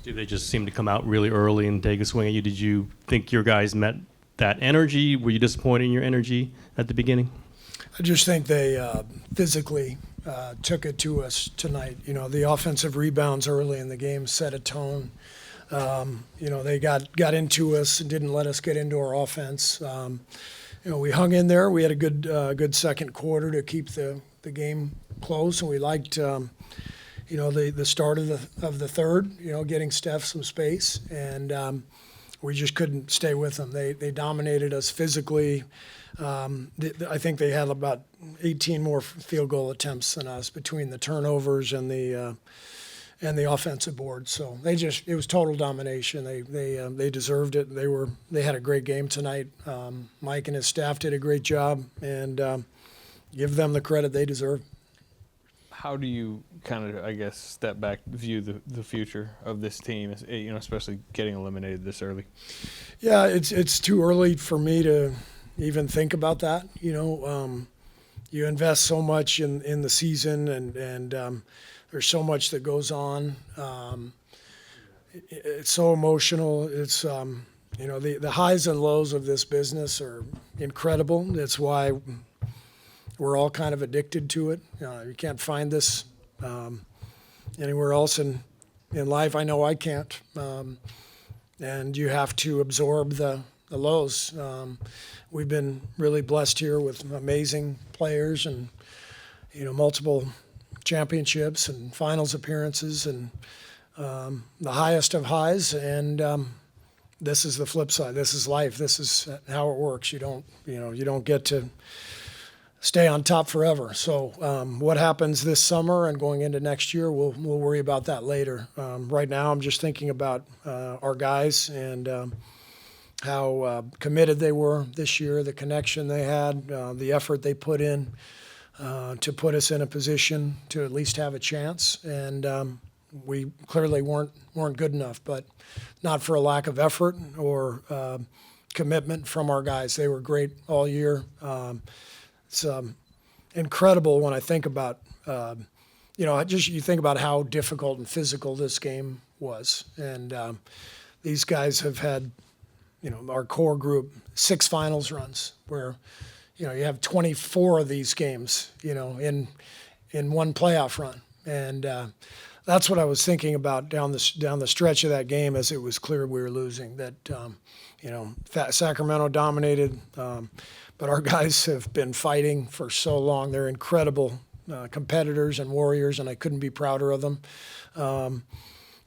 Steve, they just seemed to come out really early and take a swing at you. Did you think your guys met that energy? Were you disappointed in your energy at the beginning? I just think they physically took it to us tonight. You know, the offensive rebounds early in the game set a tone. You know, they got into us and didn't let us get into our offense. You know, we hung in there. We had a good second quarter to keep the game close, and we liked you know, the start of the third. You know, getting Steph some space, and we just couldn't stay with them. They dominated us physically. I think they had about 18 more field goal attempts than us between the turnovers and the offensive board. So it was total domination. They deserved it. They had a great game tonight. Mike and his staff did a great job, and give them the credit they deserve. How do you kind of, I guess, step back, view the future of this team, you know, especially getting eliminated this early? Yeah, it's too early for me to even think about that. You know, you invest so much in the season, and there's so much that goes on. It's so emotional. It's you know, the highs and lows of this business are incredible. That's why we're all kind of addicted to it. You can't find this anywhere else in life. I know I can't. And you have to absorb the lows. We've been really blessed here with amazing players, and you know, multiple championships and finals appearances, and the highest of highs. And this is the flip side. This is life. This is how it works. You don't get to stay on top forever. So what happens this summer and going into next year, we'll worry about that later. Right now, I'm just thinking about our guys and how committed they were this year, the connection they had, the effort they put in to put us in a position to at least have a chance. And we clearly weren't good enough, but not for a lack of effort or commitment from our guys. They were great all year. It's incredible when I think about, you know, you think about how difficult and physical this game was. And these guys have had, you know, our core group, 6 finals runs where, you know, you have 24 of these games, you know, in one playoff run. And that's what I was thinking about down the stretch of that game, as it was clear we were losing, that, you know, Sacramento dominated, but our guys have been fighting for so long. They're incredible competitors and warriors, and I couldn't be prouder of them.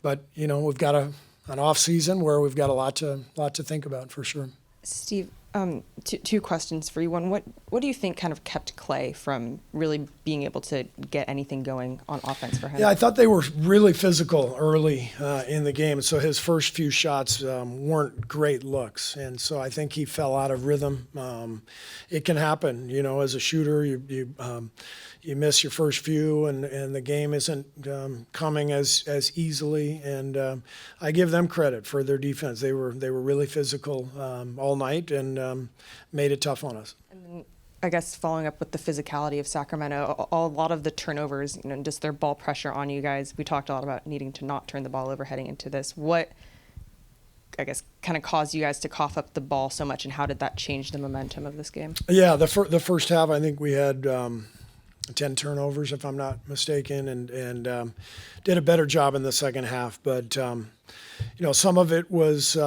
But, you know, we've got an off season where we've got a lot to think about for sure. Steve, two questions for you. One, what do you think kind of kept Clay from really being able to get anything going on offense for him? Yeah, I thought they were really physical early in the game. So his first few shots weren't great looks. And so I think he fell out of rhythm. It can happen, you know, as a shooter, you miss your first few, and the game isn't coming as easily. And I give them credit for their defense. They were really physical all night and made it tough on us. And then, I guess following up with the physicality of Sacramento, a lot of the turnovers, you know, just their ball pressure on you guys. We talked a lot about needing to not turn the ball over heading into this. What, I guess, kind of caused you guys to cough up the ball so much, and how did that change the momentum of this game? Yeah, the first half, I think we had 10 turnovers, if I'm not mistaken, and did a better job in the second half. But, you know, some of it was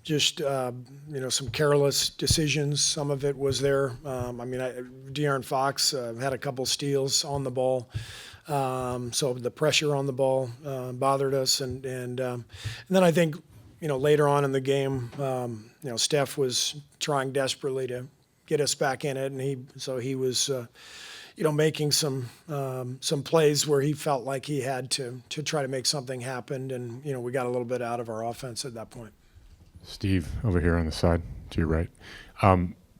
just, you know, some careless decisions. Some of it was there. I mean, De'Aaron Fox had a couple steals on the ball. So the pressure on the ball bothered us. And then I think, you know, later on in the game, you know, Steph was trying desperately to get us back in it. And he was you know, making some plays where he felt like he had to try to make something happen. And, you know, we got a little bit out of our offense at that point. Steve, over here on the side to your right.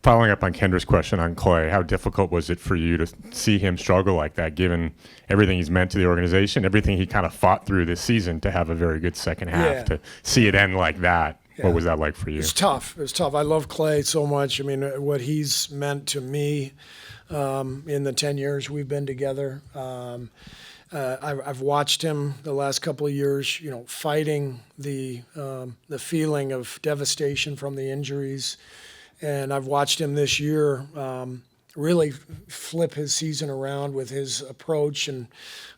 Following up on Kendra's question on Clay, how difficult was it for you to see him struggle like that, given everything he's meant to the organization, everything he kind of fought through this season to have a very good second half, to see it end like that? Yeah. What was that like for you? It was tough. I love Clay so much. I mean, what he's meant to me in the 10 years we've been together. I've watched him the last couple of years, fighting the feeling of devastation from the injuries, and I've watched him this year really flip his season around with his approach, and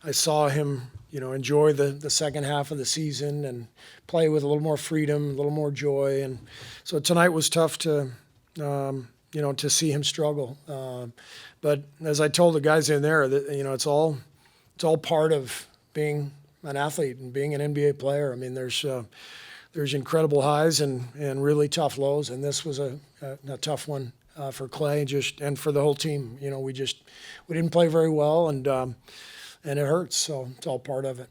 I saw him, enjoy the second half of the season and play with a little more freedom, a little more joy, and so tonight was tough to see him struggle. But as I told the guys in there, that it's all part of being an athlete and being an NBA player. I mean, there's incredible highs and really tough lows, and this was a tough one for Clay and for the whole team. We didn't play very well, and it hurts. So it's all part of it.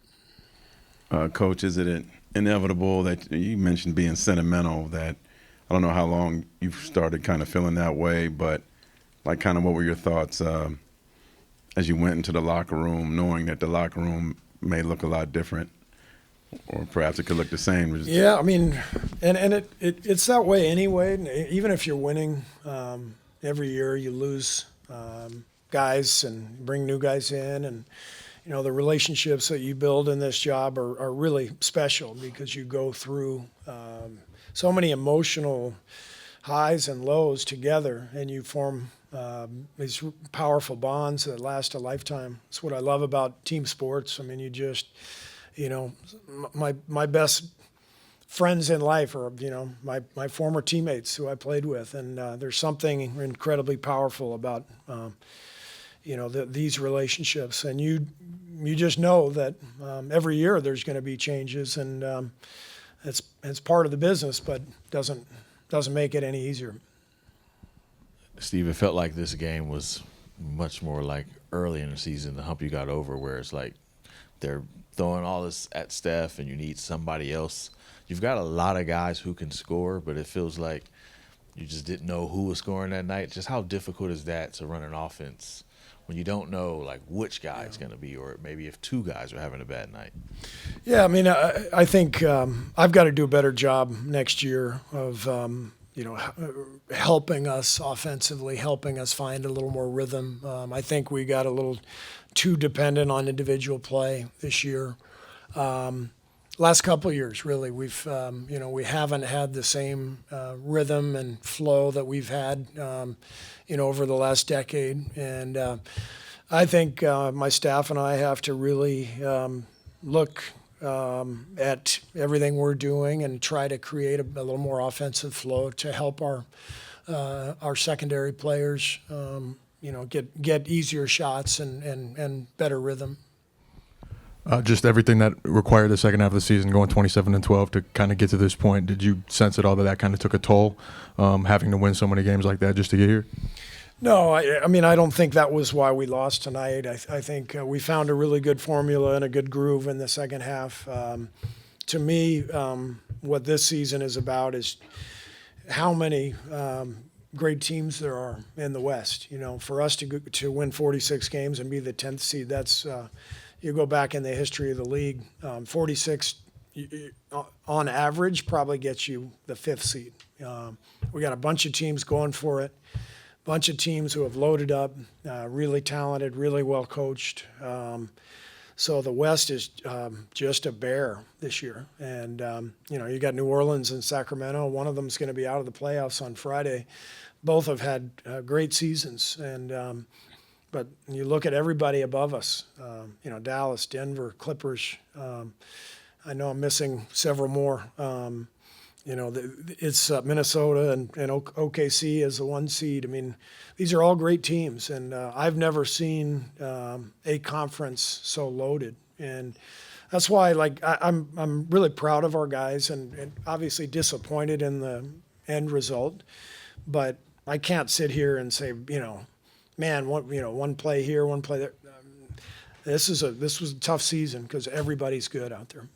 Coach, is it inevitable that you mentioned being sentimental? That I don't know how long you've started kind of feeling that way, but like, kind of, what were your thoughts as you went into the locker room, knowing that the locker room may look a lot different, or perhaps it could look the same? Yeah, I mean, and it's that way anyway. Even if you're winning, every year you lose guys and bring new guys in, and the relationships that you build in this job are really special because you go through so many emotional highs and lows together, and you form these powerful bonds that last a lifetime. That's what I love about team sports. I mean, my best friends in life are, my former teammates who I played with, and there's something incredibly powerful about, these relationships. And you just know that every year there's going to be changes, and it's part of the business, but doesn't make it any easier. Steve, it felt like this game was much more like early in the season, the hump you got over, where it's like they're throwing all this at Steph and you need somebody else. You've got a lot of guys who can score, but it feels like you just didn't know who was scoring that night. Just how difficult is that to run an offense when you don't know, like, which guy it's going to be, or maybe if two guys are having a bad night? Yeah, I mean, I think I've got to do a better job next year of helping us offensively, helping us find a little more rhythm. I think we got a little too dependent on individual play this year. Last couple of years, really, we haven't had the same rhythm and flow that we've had, over the last decade. And I think my staff and I have to really look at everything we're doing and try to create a little more offensive flow to help our secondary players, get easier shots and better rhythm. Just everything that required the second half of the season, going 27-12 to kind of get to this point. Did you sense at all that kind of took a toll, having to win so many games like that just to get here? No, I mean, I don't think that was why we lost tonight. I think we found a really good formula and a good groove in the second half. To me, what this season is about is how many great teams there are in the West. For us to win 46 games and be the 10th seed, that's you go back in the history of the league, 46 on average probably gets you the 5th seed. We got a bunch of teams going for it. Bunch of teams who have loaded up, really talented, really well coached. So the West is just a bear this year. And, you got New Orleans and Sacramento. One of them is going to be out of the playoffs on Friday. Both have had great seasons. And but you look at everybody above us, Dallas, Denver, Clippers. I know I'm missing several more. It's Minnesota and OKC as the 1 seed. I mean, these are all great teams, and I've never seen a conference so loaded. And that's why, I'm really proud of our guys, and obviously disappointed in the end result. But I can't sit here and say, man, one play here, one play there. This was a tough season because everybody's good out there.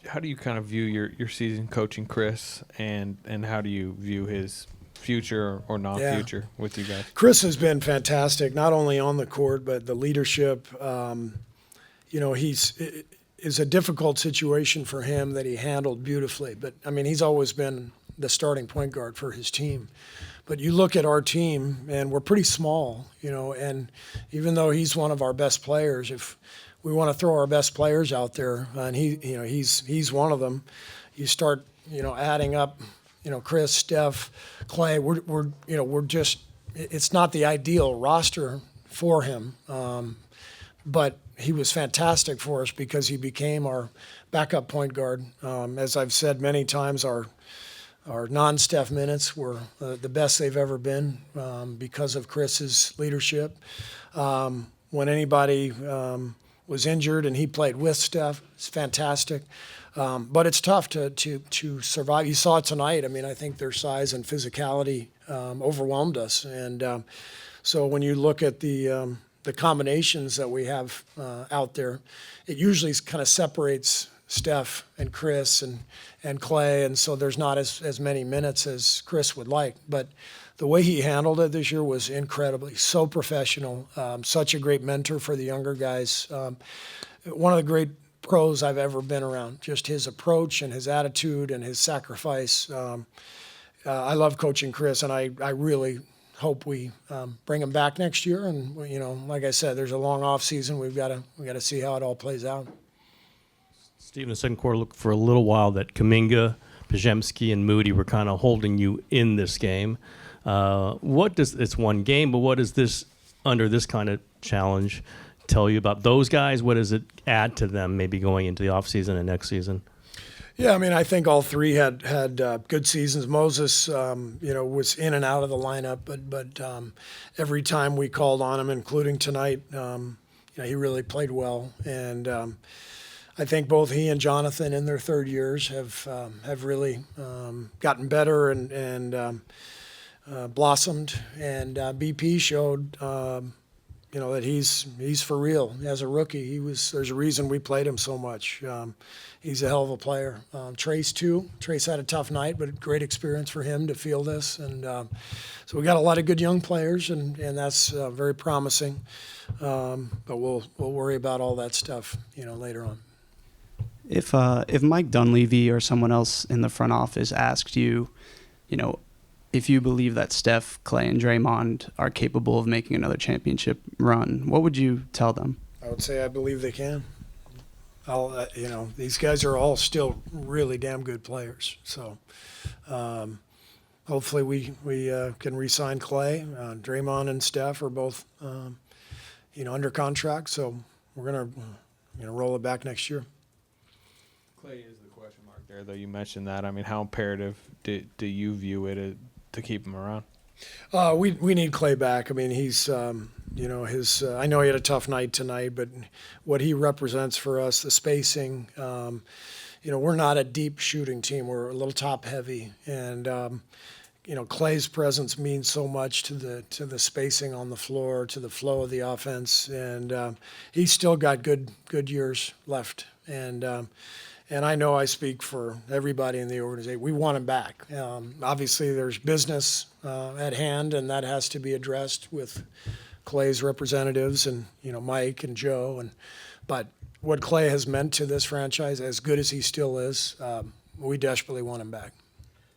How do you kind of view your season coaching Chris, and how do you view his future or non-future with you guys? Chris has been fantastic, not only on the court, but the leadership. It's a difficult situation for him that he handled beautifully. But, I mean, he's always been the starting point guard for his team. But you look at our team, and we're pretty small, and even though he's one of our best players, if we want to throw our best players out there, and he's one of them, you start, adding up, Chris, Steph, Clay, we're just, it's not the ideal roster for him. But he was fantastic for us because he became our backup point guard. As I've said many times, our non-Steph minutes were the best they've ever been because of Chris's leadership. When anybody was injured and he played with Steph, it's fantastic. But it's tough to survive. You saw it tonight. I mean, I think their size and physicality overwhelmed us. And so when you look at the combinations that we have out there, it usually kind of separates Steph and Chris and Clay, and so there's not as many minutes as Chris would like. But the way he handled it this year was incredibly so professional, such a great mentor for the younger guys. One of the great pros I've ever been around, just his approach and his attitude and his sacrifice. I love coaching Chris, and I really hope we bring him back next year. And like I said, there's a long off season. We've got to see how it all plays out. Steve, in the second quarter, looked for a little while that Kuminga, Pajemski, and Moody were kind of holding you in this game. It's one game, but what does this, under this kind of challenge, tell you about those guys? What does it add to them maybe going into the offseason and next season? Yeah, I mean, I think all three had good seasons. Moses, was in and out of the lineup, but every time we called on him, including tonight, he really played well. And I think both he and Jonathan in their third years have really gotten better and blossomed. And BP showed that he's for real. As a rookie, there's a reason we played him so much. He's a hell of a player. Trace too. Trace had a tough night, but great experience for him to feel this. And so we got a lot of good young players, and that's very promising. But we'll worry about all that stuff, later on. If Mike Dunleavy or someone else in the front office asked you, if you believe that Steph, Clay, and Draymond are capable of making another championship run, what would you tell them? I would say I believe they can. These guys are all still really damn good players. So hopefully we can re-sign Clay. Draymond and Steph are both, under contract. So we're gonna roll it back next year. Clay is the question mark there, though. You mentioned that. I mean, how imperative do you view it to keep him around? We need Clay back. I mean, he's I know he had a tough night tonight, but what he represents for us, the spacing, we're not a deep shooting team. We're a little top heavy, and Clay's presence means so much to the spacing on the floor, to the flow of the offense, and he's still got good years left. And I know I speak for everybody in the organization. We want him back. Obviously, there's business at hand, and that has to be addressed with Clay's representatives and Mike and Joe. But what Clay has meant to this franchise, as good as he still is, we desperately want him back.